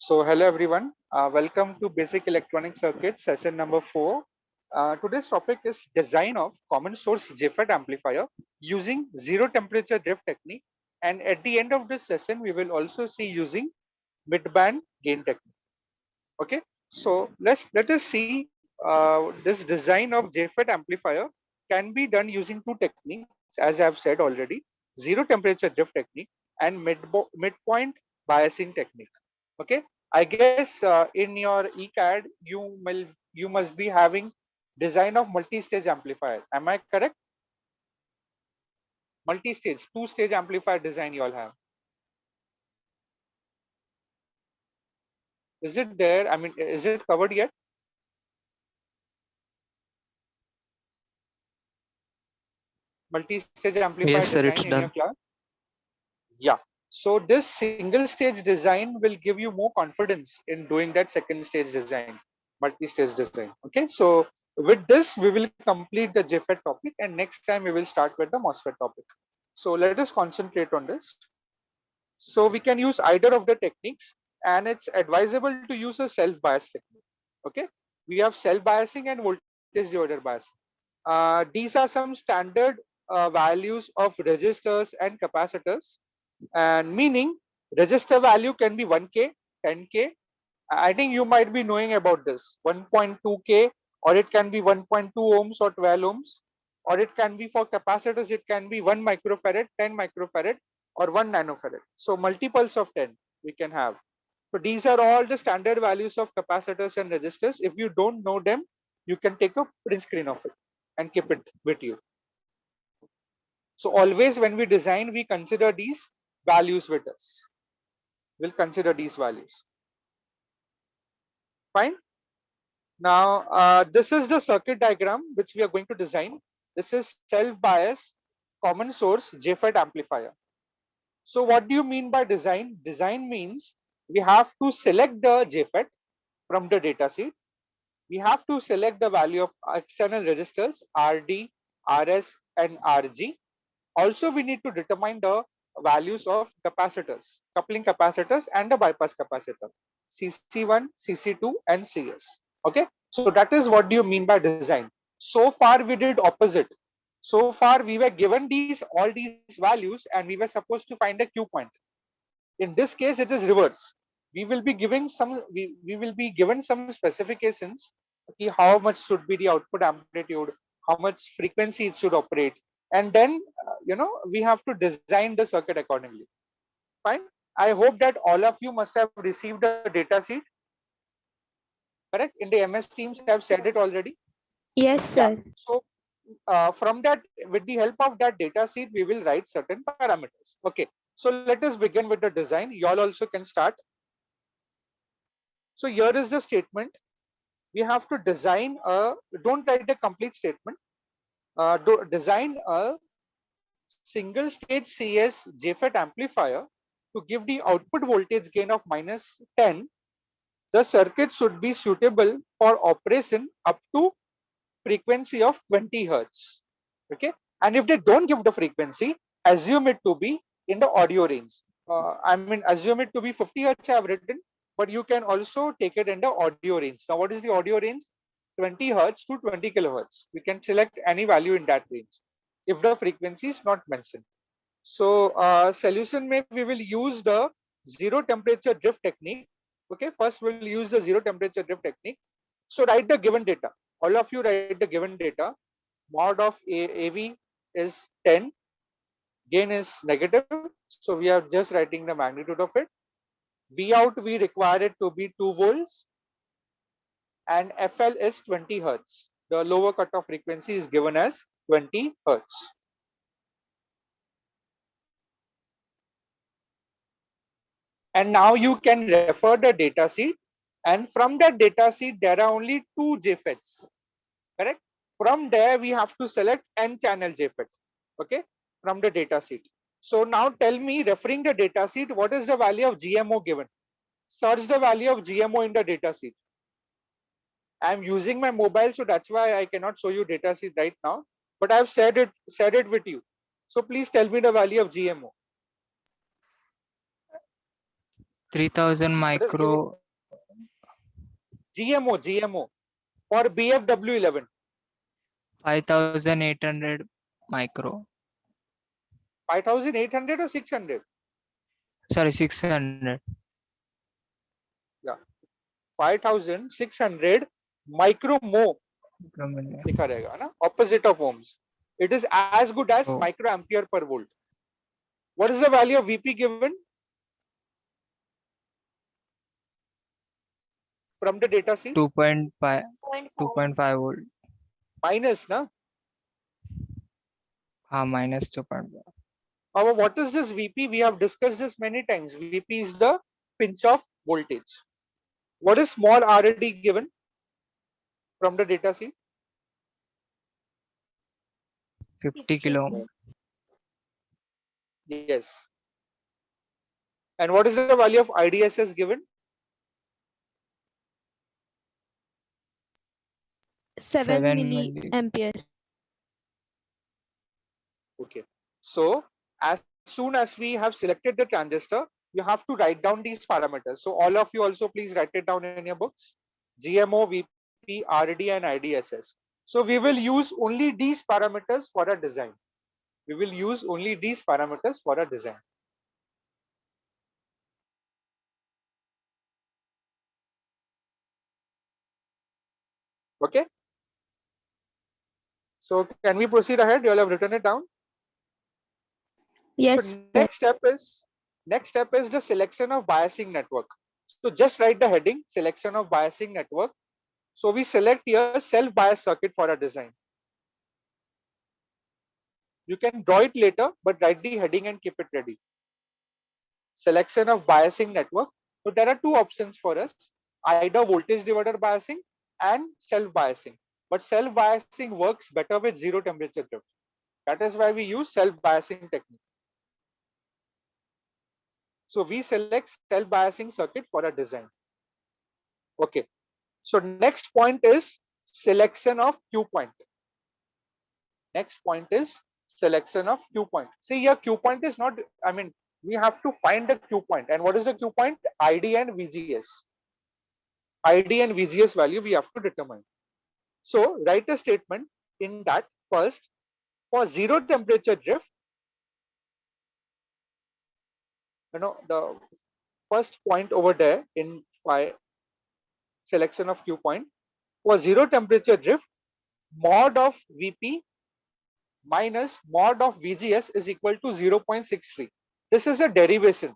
So hello everyone, welcome to Basic Electronic Circuits session number 4. Today's topic is design of common source JFET amplifier using zero temperature drift technique, and at the end of this session we will also see using mid-band gain technique. Okay, so let us see this design of JFET amplifier can be done using two techniques, as I have said already: zero temperature drift technique and midpoint biasing technique. Okay, I guess in your ECAD you must be having design of multi-stage amplifier. Am I correct? Multi-stage, two-stage amplifier design you all have. Is it there? I mean, is it covered yet? Multi-stage amplifier Yes, sir, design it's in your done. class? Yeah. So this single stage design will give you more confidence in doing that second stage design, multi-stage design. Okay. So with this, we will complete the JFET topic, and next time we will start with the MOSFET topic. So let us concentrate on this. So we can use either of the techniques, and it's advisable to use a self-bias technique. Okay. We have self-biasing and voltage divider biasing. These are some standard values of resistors and capacitors, and meaning register value can be 1k, 10k. I think you might be knowing about this: 1.2k, or it can be 1.2 ohms or 12 ohms, or it can be for capacitors, it can be 1 microfarad, 10 microfarad, or 1 nanofarad. So multiples of 10 we can have. So these are all the standard values of capacitors and resistors. If you don't know them, you can take a print screen of it and keep it with you. So always when we design, we consider these values with us. We'll consider these values. Fine. Now, this is the circuit diagram which we are going to design. This is self-bias common source JFET amplifier. So what do you mean by design? Design means we have to select the JFET from the data sheet. We have to select the value of external resistors RD, RS, and RG. Also, we need to determine the values of capacitors, coupling capacitors, and the bypass capacitor, CC1, CC2, and CS. Okay, so that is what do you mean by design. So far, we did opposite. So far, we were given all these values, and we were supposed to find a Q point. In this case, it is reverse. We will be giving we will be given some specifications. Okay, how much should be the output amplitude, how much frequency it should operate, and then we have to design the circuit accordingly. Fine. I hope that all of you must have received a data sheet. Correct? In the MS Teams, I have said it already. Yes, Yeah. sir. So from that, with the help of that data sheet, we will write certain parameters. Okay. So let us begin with the design. You all also can start. So here is the statement. We have to design a, don't write the complete statement, design a single stage CS JFET amplifier to give the output voltage gain of minus 10. The circuit should be suitable for operation up to frequency of 20 hertz. Okay, and if they don't give the frequency, assume it to be in the audio range. I mean, assume it to be 50 hertz I have written, but you can also take it in the audio range. Now, what is the audio range? 20 hertz to 20 kilohertz. We can select any value in that range if the frequency is not mentioned. So solution may we will use the zero temperature drift technique. Okay, first we'll use the zero temperature drift technique. So write the given data. All of you write the given data. Mod of AV is 10. Gain is negative. So we are just writing the magnitude of it. V out we require it to be 2 volts, and FL is 20 hertz. The lower cutoff frequency is given as 20 hertz. And now you can refer the data sheet, and from that data sheet there are only 2 JFETs. Correct? From there we have to select n channel JFET. Okay, from the data sheet. So now tell me, referring the data sheet, what is the value of GMO given? Search the value of GMO in the data sheet. I am using my mobile, so that's why I cannot show you data sheet right now, but I have said it with you. So please tell me the value of GMO. 3000 What is given? micro. GMO for BFW11. 5800 micro. 5800 or 600? Sorry, 600. Yeah, 5600 micromole Micromilli. लिखा रहेगा ना, opposite of ohms. It is as good as Oh, microampere per volt. What is the value of Vp given from the data sheet? 2.5. 2.5 volt. Minus, na? Minus 2.5. What is this Vp? We have discussed this many times. Vp is the pinch off voltage. What is small RD given from the data sheet? 50 kilo ohm. Yes. And what is the value of IDSS given? 7 7 milli. milliampere. Okay. So as soon as we have selected the transistor, you have to write down these parameters. So all of you also please write it down in your books. GMO, VP, RD and IDSS. So we will use only these parameters for a design. We will use only these parameters for a design. Okay. So can we proceed ahead? You all have written it down. Yes, So sir. next step is the selection of biasing network. So just write the heading, selection of biasing network. So we select here self-bias circuit for a design. You can draw it later, but write the heading and keep it ready. Selection of biasing network. So there are two options for us, either voltage divider biasing and self-biasing. But self-biasing works better with zero temperature drift. That is why we use self-biasing technique. So we select self-biasing circuit for a design. Okay. So next point is selection of Q point. Next point is selection of Q point. See here, Q point is not, I mean, we have to find the Q point. And what is the Q point? ID and VGS. ID and VGS value we have to determine. So write a statement in that first, for zero temperature drift, the first point over there in selection of Q point, for zero temperature drift, mod of Vp minus mod of VGS is equal to 0.63. This is a derivation.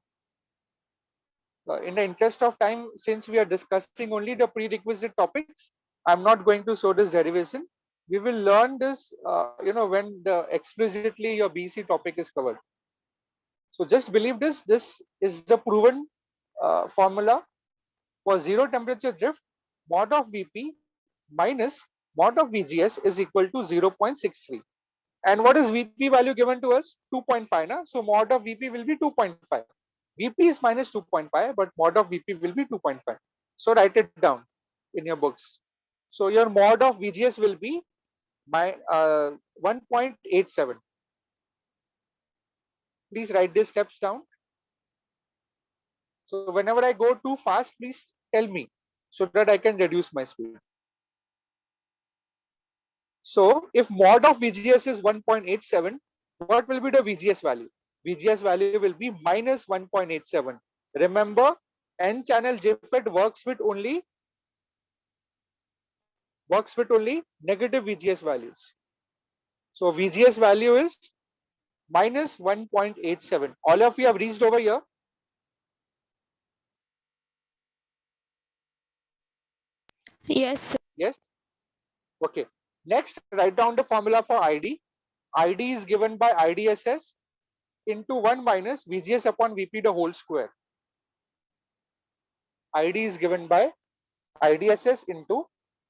In the interest of time, since we are discussing only the prerequisite topics, I'm not going to show this derivation. We will learn this, when the explicitly your BC topic is covered. So just believe this. This is the proven formula for zero temperature drift. Mod of Vp minus mod of VGS is equal to 0.63. And what is Vp value given to us? 2.5. Na? So mod of Vp will be 2.5. Vp is minus 2.5, but mod of Vp will be 2.5. So write it down in your books. So your mod of VGS will be 1.87. Please write these steps down. So whenever I go too fast, please tell me so that I can reduce my speed. So if mod of VGS is 1.87, what will be the VGS value? VGS value will be minus 1.87. Remember, N channel JFET works with only negative VGS values. So VGS value is minus 1.87. All of you have reached over here. Yes, sir. Yes. Okay. Next, write down the formula for ID. ID is given by IDSS into 1 minus VGS upon VP the whole square. ID is given by IDSS into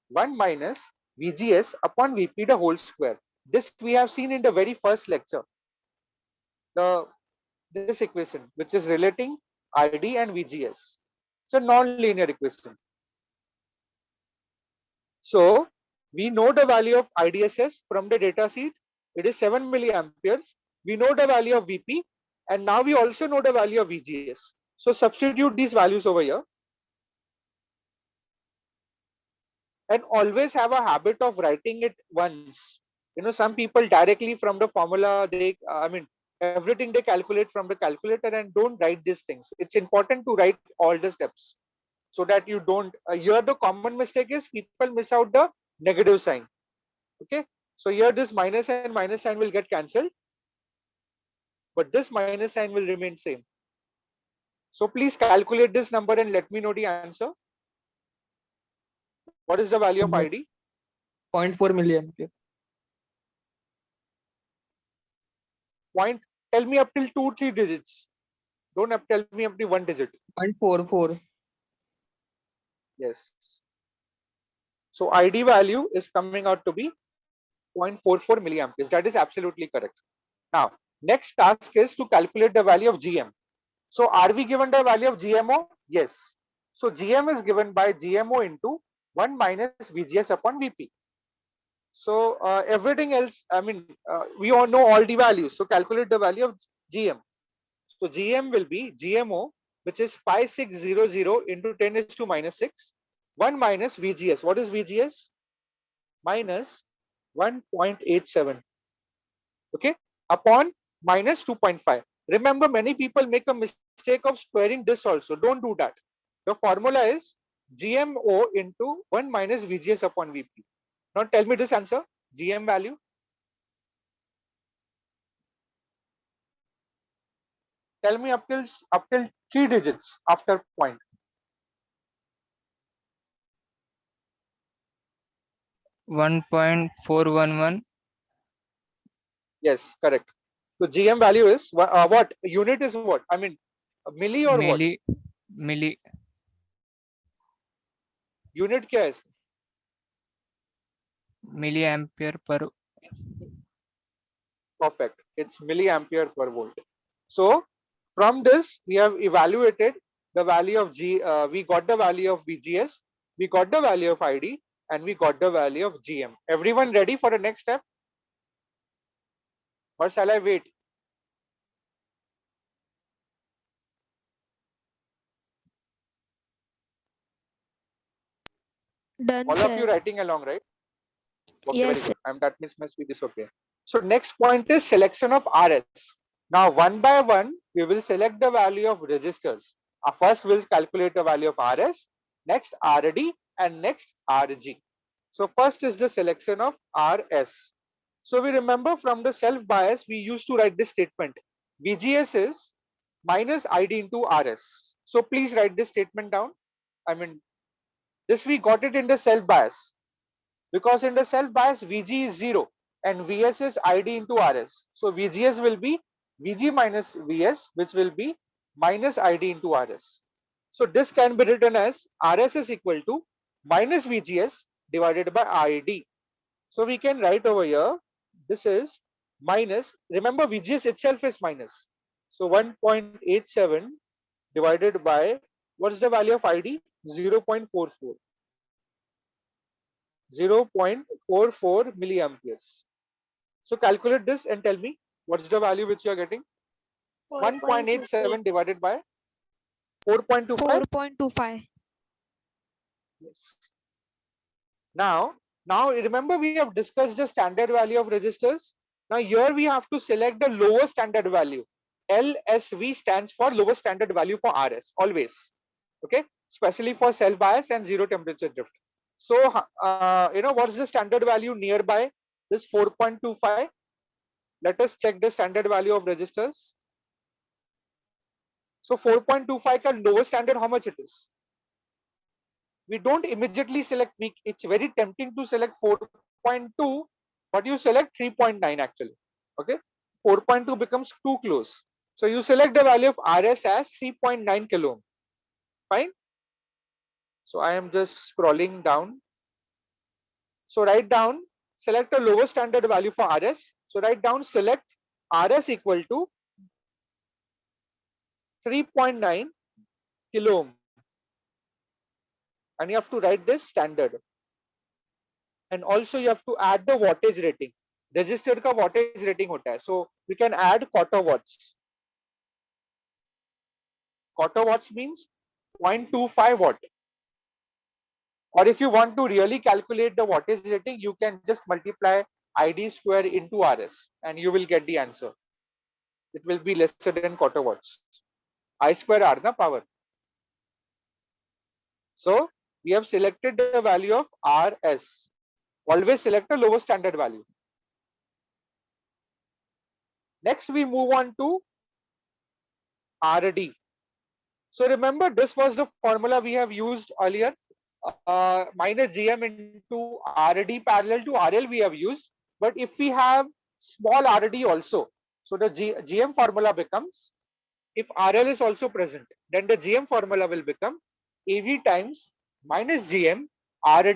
1 minus VGS upon VP the whole square. This we have seen in the very first lecture. This equation, which is relating ID and VGS. It's a non-linear equation. So we know the value of IDSS from the data sheet. It is 7 milliamperes. We know the value of VP, and now we also know the value of VGS. So substitute these values over here. And always have a habit of writing it once. Some people directly from the formula, everything they calculate from the calculator and don't write these things. It's important to write all the steps so that you don't, here the common mistake is people miss out the negative sign. Okay. So here this minus and minus sign will get cancelled, but this minus sign will remain same. So please calculate this number and let me know the answer. What is the value of ID? 0.4 milliampere. Point, tell me up till 2-3 digits. Don't tell me up to 1 digit. 0.44. Yes. So ID value is coming out to be 0.44 milliamperes. That is absolutely correct. Now, next task is to calculate the value of GM. So are we given the value of GMO? Yes. So GM is given by GMO into 1 minus VGS upon VP. So everything else, we all know all the values. So calculate the value of GM. So GM will be GMO, which is 5600 into 10 is to minus 6, 1 minus VGS. What is VGS? Minus 1.87. Okay, upon minus 2.5. Remember, many people make a mistake of squaring this also. Don't do that. The formula is GMO into 1 minus VGS upon VP. Now tell me this answer, GM value. Tell me up till 3 digits after point. 1.411. Yes, correct. So GM value is what? Unit is what? Milli or what? Milli. Unit क्या है? Milliampere per. Perfect. It's milliampere per volt. So from this we have evaluated the value of we got the value of VGS, we got the value of ID, and we got the value of GM. Everyone ready for the next step? Or shall I wait? Done, All of you sir. writing along, right? Okay, Yes, very sir. good. That means my speed is okay. So next point is selection of RS. Now one by one, we will select the value of resistors. First we'll calculate the value of RS, next RD, and next RG. So first is the selection of RS. So we remember from the self bias, we used to write this statement. VGS is minus ID into RS. So please write this statement down. This we got it in the self bias. Because in the self bias, VG is 0 and VS is ID into RS. So VGS will be VG minus VS, which will be minus ID into RS. So this can be written as RS is equal to minus VGS divided by ID. So we can write over here, this is minus, remember VGS itself is minus. So 1.87 divided by, what's the value of ID? 0.44. 0.44 milliamperes. So calculate this and tell me what's the value which you are getting. 1.87 divided by 4.25. 4.25. Yes. Now remember we have discussed the standard value of resistors. Now here we have to select the lower standard value. LSV stands for lower standard value for RS always. Okay, especially for self bias and zero temperature drift. So what's the standard value nearby this 4.25? Let us check the standard value of resistors. So 4.25 ka lower standard, how much it is? We don't immediately select, it's very tempting to select 4.2, but you select 3.9 actually. Okay, 4.2 becomes too close. So you select the value of RS as 3.9 kilo ohm. Fine. So I am just scrolling down. So write down, select a lower standard value for RS. So write down, select RS equal to 3.9 kilo ohm. And you have to write this standard. And also you have to add the wattage rating. Resistor ka wattage rating hota hai. So we can add quarter watts. Quarter watts means 0.25 watt. Or if you want to really calculate the wattage rating, you can just multiply ID square into RS and you will get the answer. It will be lesser than quarter watts. I square R the power. So we have selected the value of RS. Always select a lower standard value. Next we move on to RD. So remember, this was the formula we have used earlier. Minus GM into RD parallel to RL we have used. But if we have small RD also, so the GM formula becomes, if RL is also present, then the GM formula will become AV times minus GM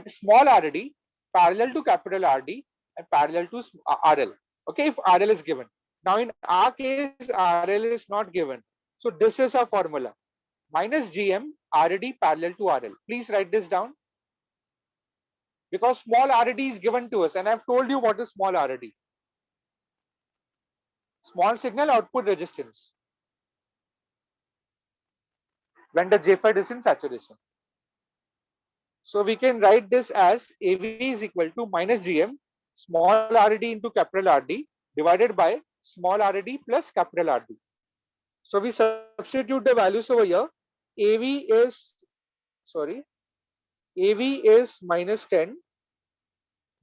small RD parallel to capital RD and parallel to RL. Okay, if RL is given. Now in our case, RL is not given. So this is our formula. Minus GM RD parallel to RL. Please write this down. Because small RD is given to us and I've told you what is small RD. Small signal output resistance. When the JFET is in saturation. So we can write this as AV is equal to minus GM small RD into capital RD divided by small RD plus capital RD. So we substitute the values over here. AV is minus 10.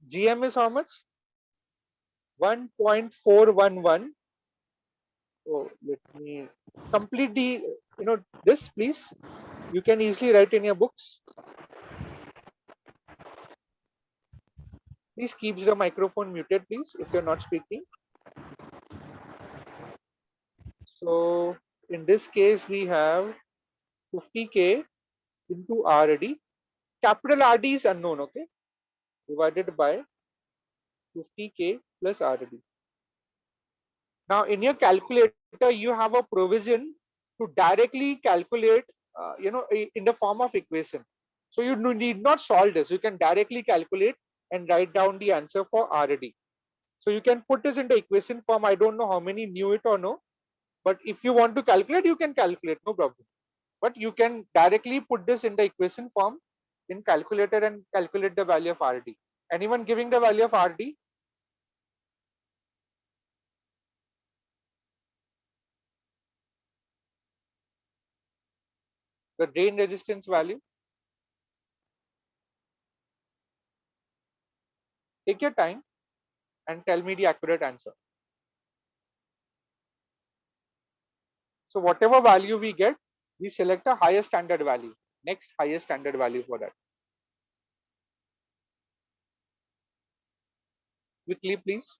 GM is how much? 1.411. Oh, let me complete the, this please. You can easily write in your books. Please keep the microphone muted, please, if you're not speaking. So in this case, we have 50K into RD. Capital RD is unknown, okay? Divided by 50K plus RD. Now in your calculator, you have a provision to directly calculate, in the form of equation. So you need not solve this. You can directly calculate and write down the answer for RD. So you can put this in the equation form. I don't know how many knew it or no, but if you want to calculate, you can calculate, no problem. But you can directly put this in the equation form in calculator and calculate the value of RD. Anyone giving the value of RD? The drain resistance value? Take your time and tell me the accurate answer. So whatever value we get, we select a higher standard value. Next highest standard value for that. Quickly, please.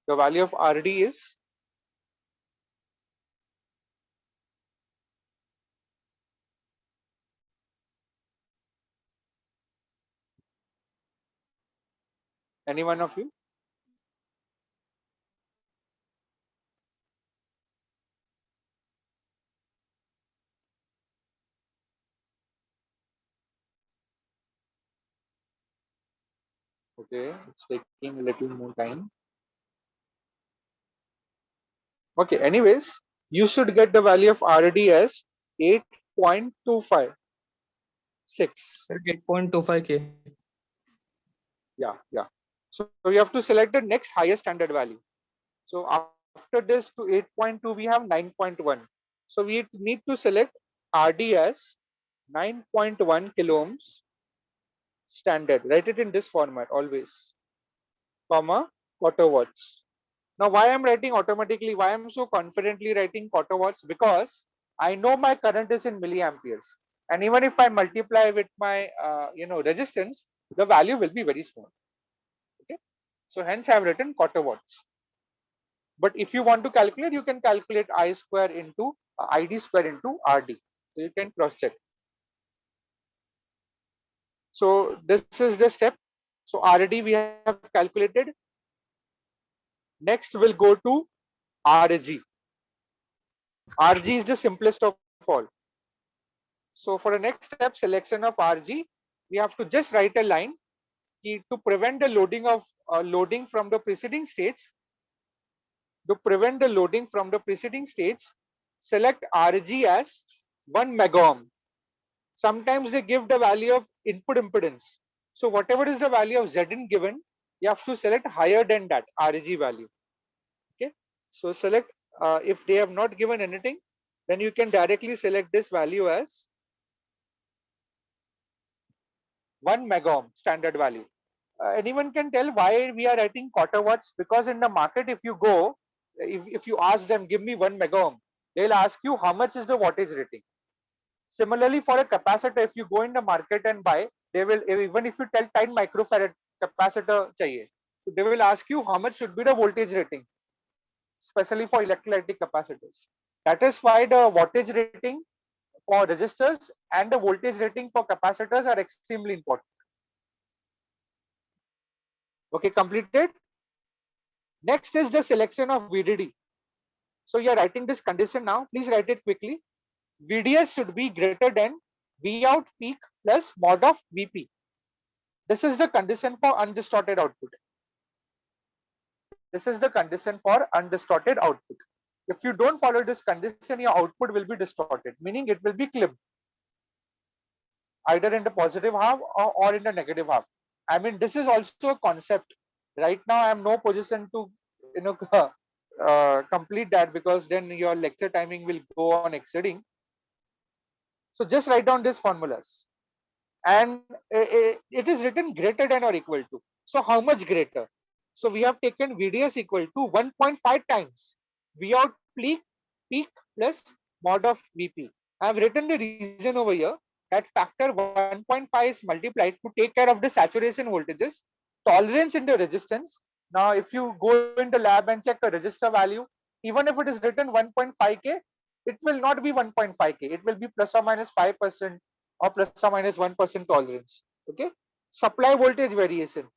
The value of RD is any one of you? Okay, it's taking a little more time. Okay, anyways, you should get the value of RD as 8.256. 8.25K. Yeah. So you have to select the next highest standard value. So after this to 8.2, we have 9.1. So we need to select RD as 9.1 kilo ohms standard. Write it in this format always, comma, quarter watts. Now why I'm writing automatically, why I'm so confidently writing quarter watts? Because I know my current is in milliamperes. And even if I multiply with my, resistance, the value will be very small. Okay. So hence I've written quarter watts. But if you want to calculate, you can calculate I square into ID square into RD. So you can cross check. So this is the step. So RD we have calculated. Next we'll go to RG. RG is the simplest of all. So for the next step, selection of RG, we have to just write a line to prevent the loading from the preceding stage. To prevent the loading from the preceding stage, select RG as 1 mega ohm. Sometimes they give the value of input impedance. So whatever is the value of Zin given, you have to select higher than that RG value. Okay. So select, if they have not given anything, then you can directly select this value as 1 mega ohm standard value. Anyone can tell why we are writing quarter watts? Because in the market, if you go, if you ask them, give me 1 mega ohm, they'll ask you how much is the wattage rating. Similarly, for a capacitor, if you go in the market and buy, they will, even if you tell 10 microfarad capacitor chahiye, so they will ask you how much should be the voltage rating, especially for electrolytic capacitors. That is why the wattage rating for resistors and the voltage rating for capacitors are extremely important. Okay, completed. Next is the selection of VDD. So you are writing this condition now. Please write it quickly. VDS should be greater than V out peak plus mod of VP. This is the condition for undistorted output. This is the condition for undistorted output. If you don't follow this condition, your output will be distorted, meaning it will be clipped, either in the positive half or in the negative half. I mean, this is also a concept. Right now, I am no position to, complete that, because then your lecture timing will go on exceeding. So just write down these formulas, and it is written greater than or equal to. So how much greater? So we have taken VDS equal to 1.5 times V out peak plus mod of VP. I have written the reason over here that factor 1.5 is multiplied to take care of the saturation voltages, tolerance in the resistance. Now, if you go in the lab and check the resistor value, even if it is written 1.5K, it will not be 1.5K. It will be plus or minus 5% or plus or minus 1% tolerance. Okay. Supply voltage variation,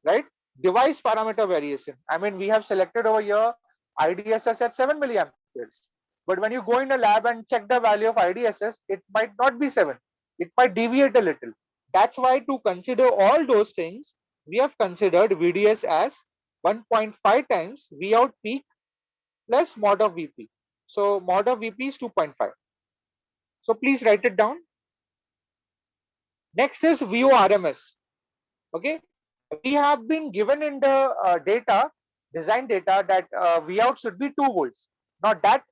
right? Device parameter variation. I mean, we have selected over here IDSS at 7 milliamperes. But when you go in the lab and check the value of IDSS, it might not be 7. It might deviate a little. That's why, to consider all those things, we have considered VDS as 1.5 times V out peak plus mod of VP. So mod of VP is 2.5. So please write it down. Next is VO RMS. Okay. We have been given in the design data, that V out should be 2 volts. Now that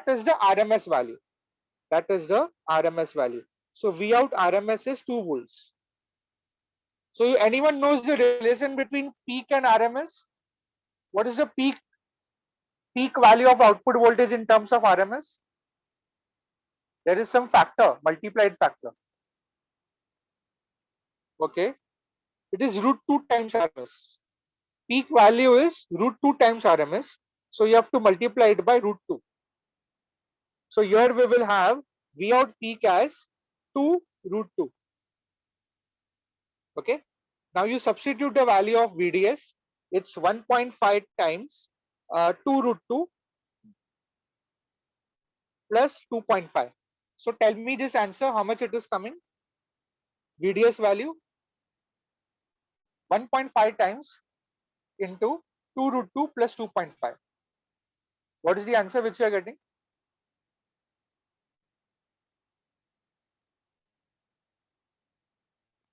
is the RMS value. That is the RMS value. So V out RMS is 2 volts. So anyone knows the relation between peak and RMS? What is the peak value of output voltage in terms of RMS? There is some factor, multiplied factor. Okay. It is root 2 times RMS. Peak value is root 2 times RMS. So you have to multiply it by root 2. So here we will have V out peak as 2 root 2. Okay. Now you substitute the value of VDS. It's 1.5 times 2 root 2 plus 2.5. So tell me this answer, how much it is coming? VDS value 1.5 times into 2 root 2 plus 2.5. What is the answer which you are getting?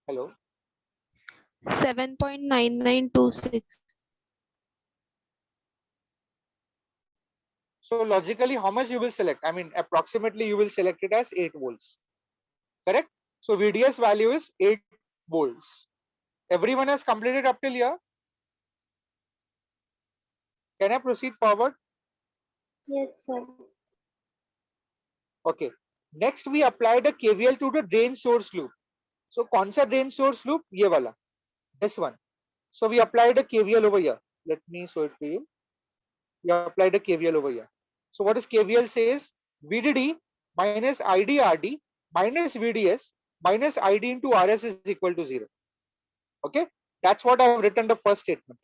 Hello. 7.9926. So logically, how much you will select? I mean, approximately you will select it as 8 volts. Correct? So VDS value is 8 volts. Everyone has completed up till here? Can I proceed forward? Yes, sir. Okay. Next, we apply the KVL to the drain source loop. So, kaun sa drain source loop? Ye wala. This one. So, we apply the KVL over here. Let me show it to you. We apply the KVL over here. So, what does KVL says? VDD minus IDRD minus VDS minus ID into RS is equal to 0. Okay. That's what I have written the first statement.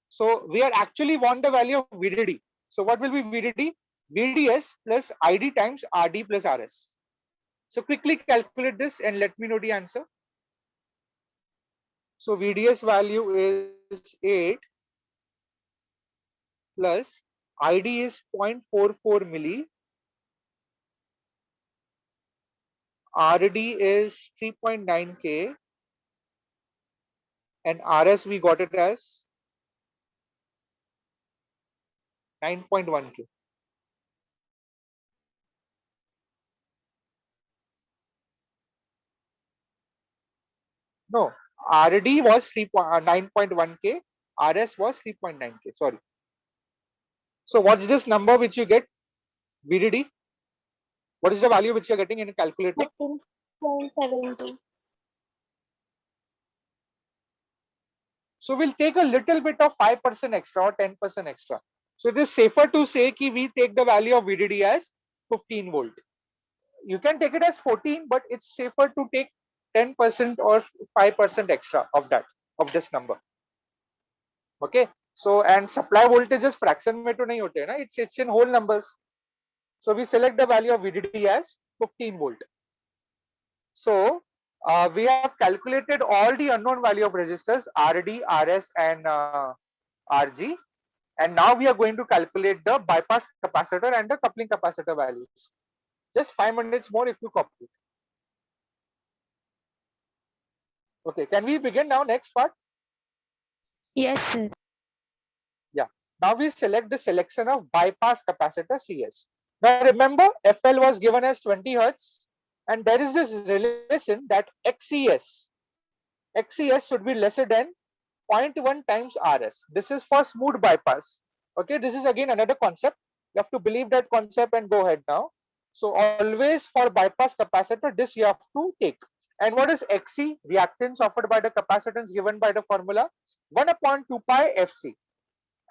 So, we are actually want the value of VDD. So, what will be VDD? VDS plus ID times RD plus RS. So quickly calculate this and let me know the answer. So VDS value is 8 plus ID is 0.44 milli, RD is 3.9 K, and RS we got it as 9.1 K. No, RD was 9.1 K, RS was 3.9 K. Sorry. So what's this number which you get? VDD? What is the value which you're getting in calculating? 13.72. So we'll take a little bit of 5% extra or 10% extra. So it is safer to say that we take the value of VDD as 15 volt. You can take it as 14, but it's safer to take 10% or 5% extra of that, of this number. Okay. So and supply voltage is fraction में तो नहीं होते ना, it's in whole numbers. So we select the value of VDD as 15 volt. So we have calculated all the unknown value of resistors RD, RS, and RG, and now we are going to calculate the bypass capacitor and the coupling capacitor values. Just 5 minutes more if you copy. Okay, can we begin now? Next part. Yes, sir. Yeah. Now we select the selection of bypass capacitor CS. Now remember, FL was given as 20 hertz, and there is this relation that XCS should be lesser than 0.1 times RS. This is for smooth bypass. Okay, this is again another concept. You have to believe that concept and go ahead now. So always for bypass capacitor, this you have to take. And what is XC? Reactance offered by the capacitance given by the formula 1 upon 2 pi FC.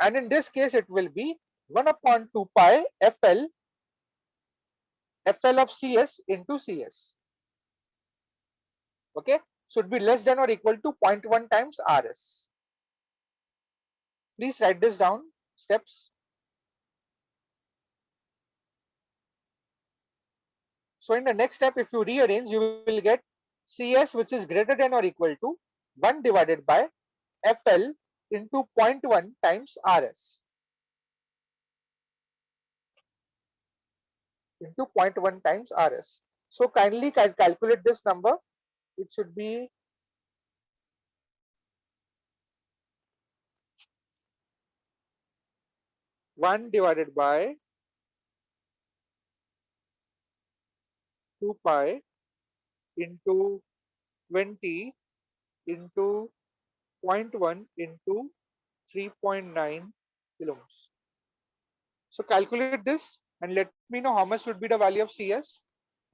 And in this case, it will be 1 upon 2 pi FL of CS into CS. Okay, should be less than or equal to 0.1 times RS. Please write this down, steps. So in the next step, if you rearrange, you will get CS which is greater than or equal to 1 divided by FL into 0.1 times RS into 0.1 times RS. So kindly calculate this number. It should be 1 divided by 2 pi into 20 into 0.1 into 3.9 kiloohms. So calculate this and let me know how much should be the value of CS.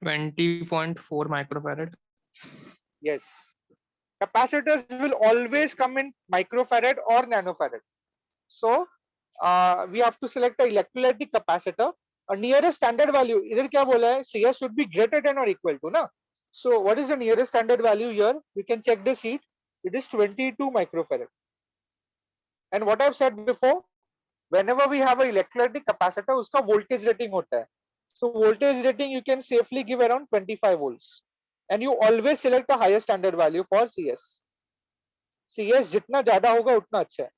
20.4 microfarad. Yes. Capacitors will always come in microfarad or nanofarad. So we have to select the electrolytic capacitor. A nearest standard value, इधर क्या बोला है? CS should be greater than or equal to ना. So what is the nearest standard value here? We can check the sheet. It is 22 microfarad. And what I've said before, whenever we have an electrolytic capacitor, उसका voltage rating होता है. So voltage rating you can safely give around 25 volts. And you always select a higher standard value for CS. CS जितना ज़्यादा होगा उतना अच्छा है.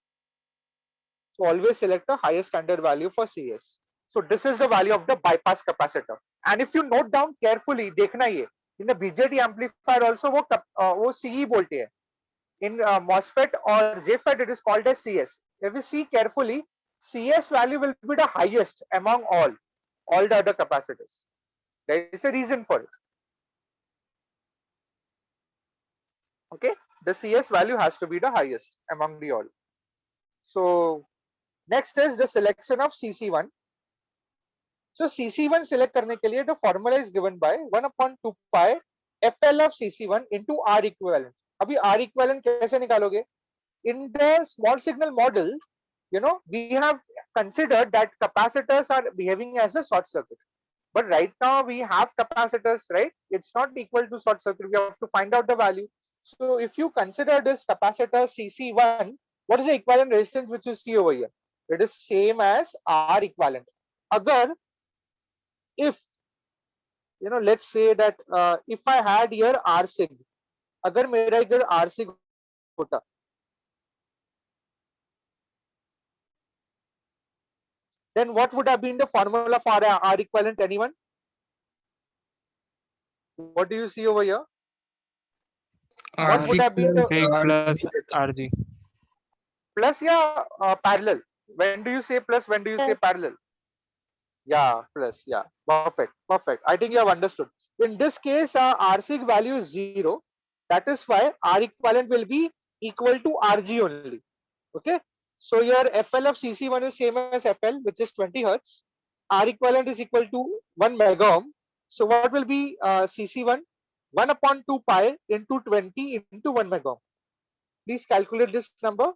So always select a higher standard value for CS. So this is the value of the bypass capacitor. And if you note down carefully, देखना ये in the BJT amplifier also वो CE बोलते हैं. In MOSFET or JFET it is called as CS. If you see carefully, CS value will be the highest among all the other capacitors. There is a reason for it. Okay, the CS value has to be the highest among the all. So next is the selection of CC1. So CC1 select करने के लिए the formula is given by 1 upon 2 pi FL of CC1 into R equivalent. अभी R equivalent कैसे निकालोगे? In the small signal model, you know, we have considered that capacitors are behaving as a short circuit. But right now we have capacitors, right? It's not equal to short circuit. We have to find out the value. So if you consider this capacitor CC1, what is the equivalent resistance which you see over here? It is same as R equivalent. Agar if let's say that if I had here R sig, अगर मेरा इधर R sig होता, then what would have been the formula for R equivalent? Anyone? What do you see over here? What would RC have been the Sig plus RG. plus? Yeah, parallel. When do you say plus? When do you say parallel? Yeah, plus. Yeah, perfect, perfect. I think you have understood. In this case, R sig value is 0. That is why R equivalent will be equal to RG only. Okay. So your FL of CC1 is same as FL, which is 20 hertz. R equivalent is equal to 1 mega ohm. So what will be CC1? 1 upon 2 pi into 20 into 1 mega ohm. Please calculate this number.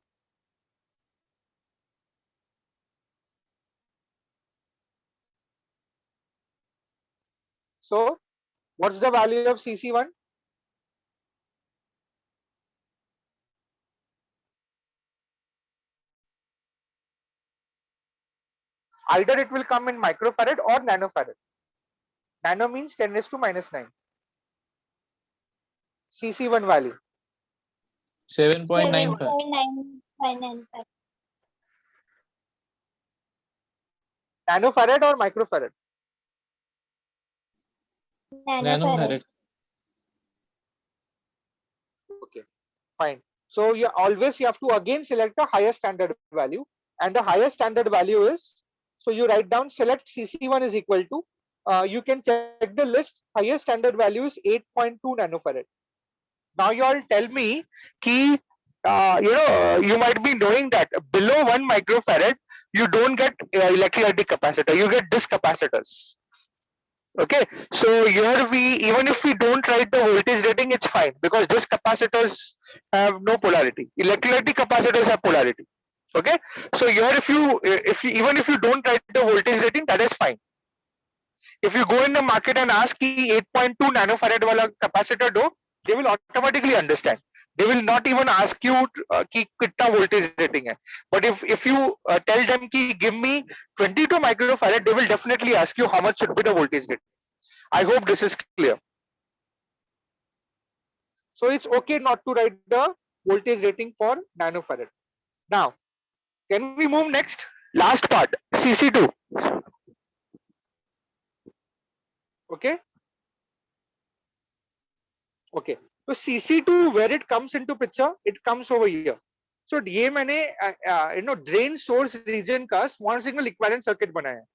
So what's the value of CC1? Either it will come in microfarad or nanofarad. Nano means 10 raised to minus 9. CC1 value. 7.95. 7.9595. Nanofarad or microfarad? Nanofarad. Okay, fine. So you have to again select a higher standard value, and the higher standard value is, so you write down select CC1 is equal to, you can check the list, higher standard value is 8.2 nanofarad. Now you all tell me ki, you might be knowing that below 1 microfarad you don't get electrolytic capacitor, you get disc capacitors. Okay, so here even if we don't write the voltage rating, it's fine, because disc capacitors have no polarity. Electrolytic capacitors have polarity. Okay, so here if you even if you don't write the voltage rating, that is fine. If you go in the market and ask 8.2 nanofarad wala capacitor do, they will automatically understand. They will not even ask you ki kitna voltage rating hai. But if you tell them ki give me 22 microfarad, they will definitely ask you how much should be the voltage rating. I hope this is clear. So it's okay not to write the voltage rating for nanofarad. Now, can we move next? Last part, CC2. Okay. Okay. So CC2, where it comes into picture, it comes over here. So ये मैंने drain source region का small signal equivalent circuit बनाया है.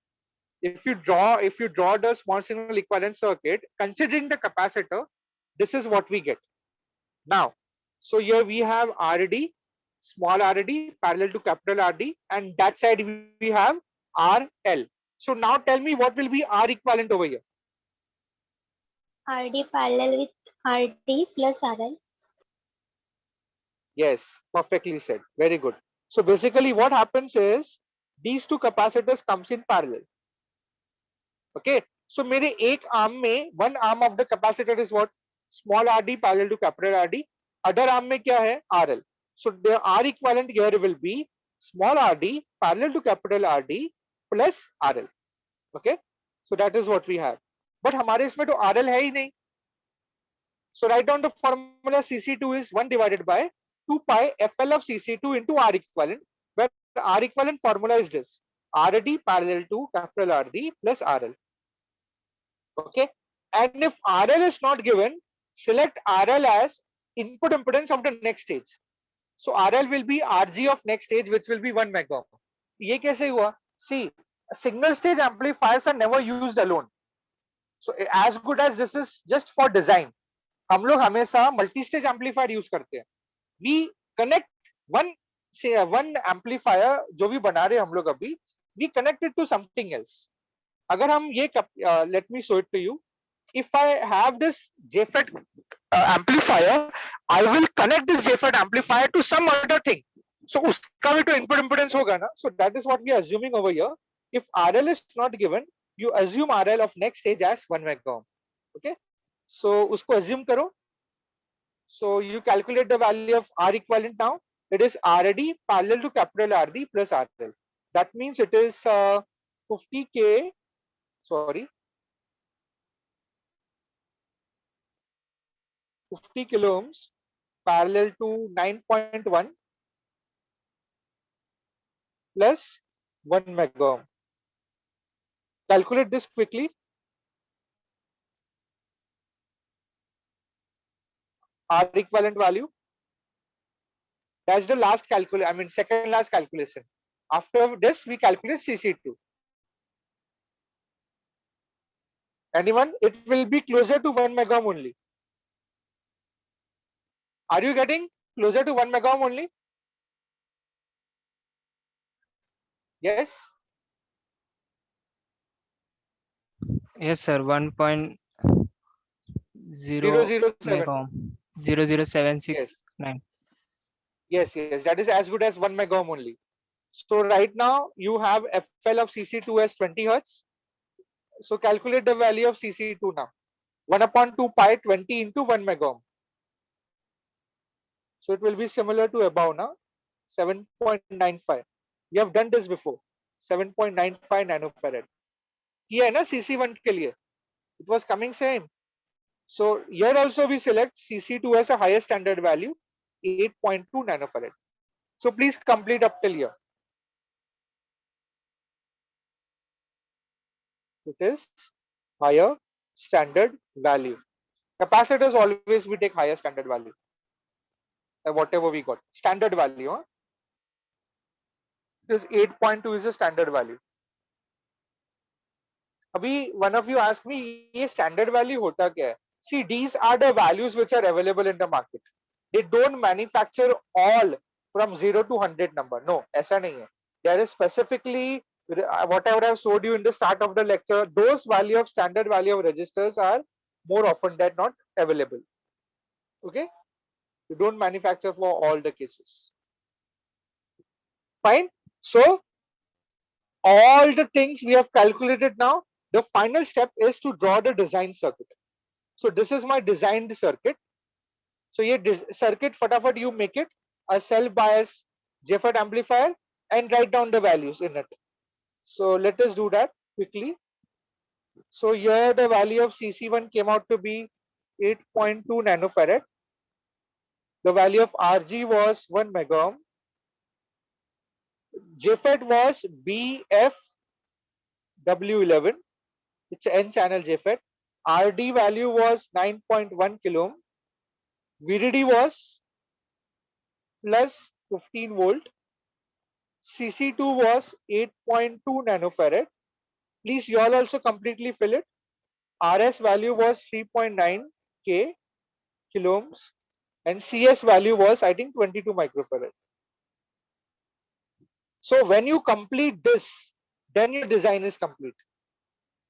If you draw the small signal equivalent circuit, considering the capacitor, this is what we get. Now, so here we have RD, small RD parallel to capital RD, and that side we have RL. So now tell me what will be R equivalent over here? RD parallel with RD plus RL. Yes, perfectly said. Very good. So basically what happens is these two capacitors comes in parallel. Okay. So मेरे एक arm में one arm of the capacitor is what? Small RD parallel to capital RD. Other arm में क्या है? RL. So the R equivalent here will be small RD parallel to capital RD plus RL. Okay. So that is what we have. But हमारे इसमें तो RL है ही नहीं. So write down the formula CC2 is 1 divided by 2 pi FL of CC2 into R equivalent, where R equivalent formula is this: RD parallel to capital RD plus RL. Okay. And if RL is not given, select RL as input impedance of the next stage. So RL will be RG of next stage, which will be 1 mega ohm. ये कैसे हुआ? See, signal stage amplifiers are never used alone. So as good as this is just for design, हम लोग हमेशा multi stage amplifier use करते हैं. We connect one amplifier जो भी बना रहे हम लोग अभी, we connected to something else. अगर हम ये let me show it to you. if I have this JFET amplifier, I will connect this JFET amplifier to some other thing. So उसका भी तो input impedance होगा ना. So that is what we are assuming over here. If RL is not given, you assume RL of next stage as 1 mega ohm. Okay. So उसको assume करो. So you calculate the value of R equivalent now. It is RD parallel to capital RD plus RL. That means it is 50K. Sorry. 50 kilo ohms parallel to 9.1 plus 1 mega ohm. Calculate this quickly. R equivalent value. That's the last calculation. I mean, second last calculation. After this, we calculate CC2. Anyone? It will be closer to 1 mega ohm only. Are you getting closer to 1 mega ohm only? Yes. Yes, sir. 1.0 007. mega ohm. 00769. Yes. That is as good as 1 mega ohm only. So right now you have FL of CC2 as 20 hertz. So calculate the value of CC2 now. 1 upon 2 pi 20 into 1 mega ohm. So it will be similar to above now. 7.95. We have done this before. 7.95 nanofarad. ये है ना CC1 के लिए. It was coming same. So here also we select CC2 as a higher standard value, 8.2 nanofarad. So please complete up till here. It is higher standard value. Capacitors always we take higher standard value. Whatever we got. Standard value. Huh? This 8.2 is a standard value. अभी one of you asked me ये standard value होता क्या है? See, these are the values which are available in the market. They don't manufacture all from 0 to 100 number. No, ऐसा नहीं है. There is specifically whatever I have showed you in the start of the lecture. Those value of standard value of registers are more often than not available. Okay, you don't manufacture for all the cases. Fine. So all the things we have calculated now. The final step is to draw the design circuit. So this is my designed circuit. So ये circuit फटाफट you make it a self bias JFET amplifier and write down the values in it. So let us do that quickly. So here the value of CC1 came out to be 8.2 nanofarad. The value of RG was 1 mega ohm. JFET was BFW11. It's an N channel JFET. RD value was 9.1 kilo ohm. VDD was plus 15 volt. CC2 was 8.2 nanofarad. Please you all also completely fill it. RS value was 3.9 K kilo ohms and CS value was I think 22 microfarad. So when you complete this, then your design is complete.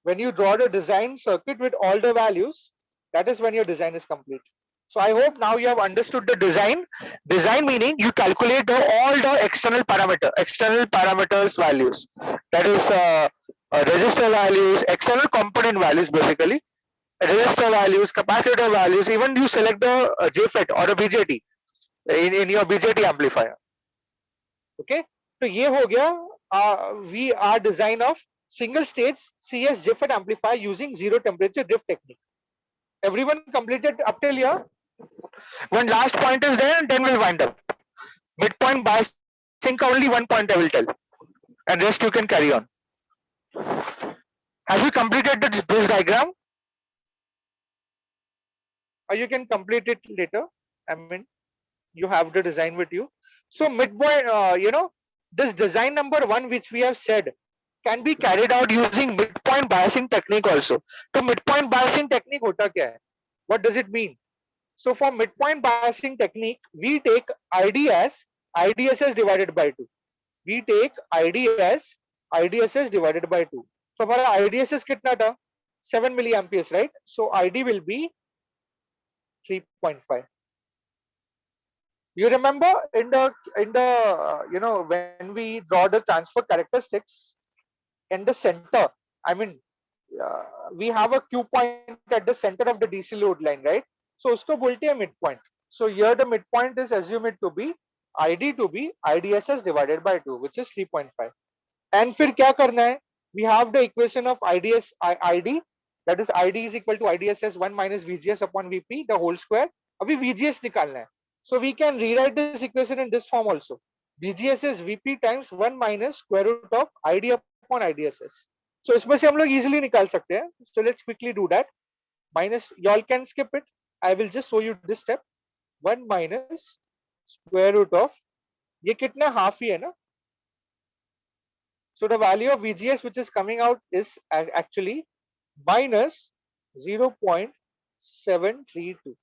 When you draw the design circuit with all the values, that is when your design is complete. So I hope now you have understood the design. Design meaning you calculate all the external parameters values. That is resistor values, external component values basically. Resistor values, capacitor values, even you select the JFET or a BJT in your BJT amplifier. Okay, so ये हो गया we are design of single stage CS JFET amplifier using zero temperature drift technique. Everyone completed up till here? One last point is there and then we'll wind up. Midpoint biasing only one point I will tell and rest you can carry on. Have you completed this diagram? Or you can complete it later. I mean, you have the design with you. So midpoint, this design number 1 which we have said can be carried out using midpoint biasing technique also. So midpoint biasing technique hota kya hai? What does it mean? So for midpoint biasing technique, we take ID as IDSS divided by 2. We take ID as IDSS divided by 2. So हमारा IDSS कितना था? 7 milliamperes, right? So ID will be 3.5. You remember in the when we draw the transfer characteristics in the center, I mean we have a Q point at the center of the DC load line, right? So usko bolte hai midpoint. So here the midpoint is assumed to be ID to be IDSS divided by 2, which is 3.5. And फिर क्या करना है? We have the equation of ID, that is ID is equal to IDSS 1 minus VGS upon VP the whole square अभी VGS निकालना है. So we can rewrite this equation in this form also. VGS is VP times 1 minus square root of ID upon IDSS. So इसमें से हम लोग easily निकाल सकते हैं. So let's quickly do that. Minus, y'all can skip it. I will just show you this step. 1 minus square root of, ये कितना half ही है ना? So the value of VGS which is coming out is actually minus 0.732.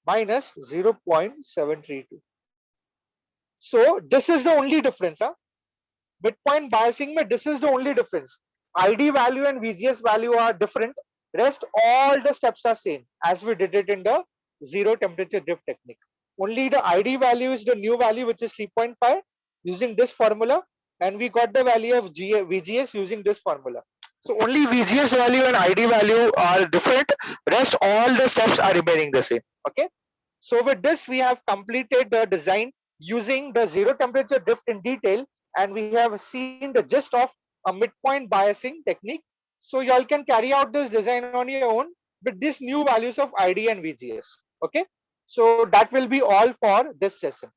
Minus 0.732. So this is the only difference. Huh? Midpoint biasing mein, this is the only difference. ID value and VGS value are different. Rest all the steps are same as we did it in the zero temperature drift technique. Only the ID value is the new value which is 3.5 using this formula, and we got the value of VGS using this formula. So only VGS value and ID value are different. Rest all the steps are remaining the same. Okay. So with this we have completed the design using the zero temperature drift in detail, and we have seen the gist of a midpoint biasing technique. So y'all can carry out this design on your own with these new values of ID and VGS. Okay. So that will be all for this session.